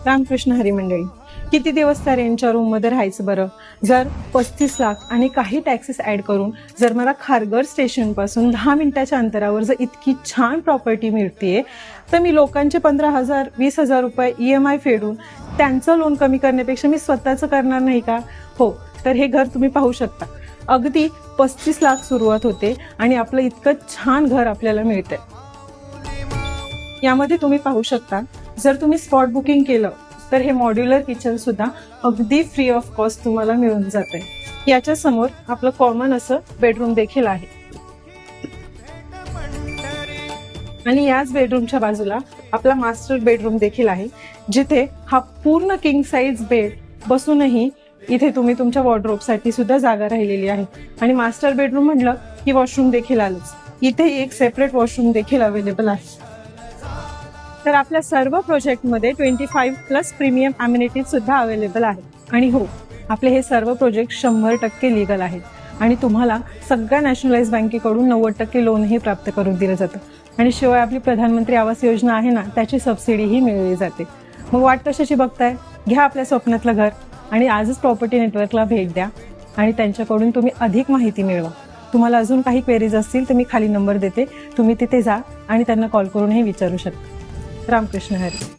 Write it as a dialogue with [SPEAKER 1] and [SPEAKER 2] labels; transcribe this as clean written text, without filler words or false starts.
[SPEAKER 1] रामकृष्ण हरी मंडळी, किती दिवस त्या रेंटच्या रूम मध्ये राहायचं बरं? जर 35 लाख आणि काही टॅक्सेस ऍड करून जर मला खारघर स्टेशन पासून 10 मिनिटाच्या अंतरावर जर इतकी छान प्रॉपर्टी मिळतेय, तर मी लोकांचे 15,000 20,000 रुपये EMI फेडून त्यांचं लोन कमी करण्यापेक्षा मी स्वतःचं करणार नाही का? हो, तर हे घर तुम्ही पाहू शकता. अगदी 35 लाख सुरुवात होते आणि आपलं इतकं छान घर आपल्याला मिळतंय. यामध्ये तुम्ही पाहू शकता, जर तुम्ही स्पॉट बुकिंग केलं तर हे मॉड्युलर किचन सुद्धा अगदी फ्री ऑफ कॉस्ट तुम्हाला मिळून जाते. याच्या समोर आपलं कॉमन असं बेडरूम देखील आहे आणि याच बेडरूमच्या बाजूला आपला मास्टर बेडरूम देखील आहे, जिथे हा पूर्ण किंग साइज बेड बसूनही इथे तुम्ही तुमच्या वॉर्डरोबसाठी सुद्धा जागा राहिलेली आहे. आणि मास्टर बेडरूम म्हटलं की वॉशरूम देखील आलंच. इथे एक सेपरेट वॉशरूम देखील अवेलेबल आहे. तर आपल्या सर्व प्रोजेक्टमध्ये 25+ प्रीमियम अम्युनिटीज सुद्धा अवेलेबल आहेत. आणि हो, आपले हे सर्व प्रोजेक्ट 100% लीगल आहेत आणि तुम्हाला सगळ्या नॅशनलाइज बँकेकडून 90% लोनही प्राप्त करून दिलं जातं. आणि शिवाय आपली प्रधानमंत्री आवास योजना आहे ना, त्याची सबसिडीही मिळली जाते. मग वाट कशाची बघताय? घ्या आपल्या स्वप्नातलं घर आणि आजच प्रॉपर्टी नेटवर्कला भेट द्या आणि त्यांच्याकडून तुम्ही अधिक माहिती मिळवा. तुम्हाला अजून काही क्वेरीज असतील तर मी खाली नंबर देते, तुम्ही तिथे जा आणि त्यांना कॉल करूनही विचारू शकता. रामकृष्ण हरी.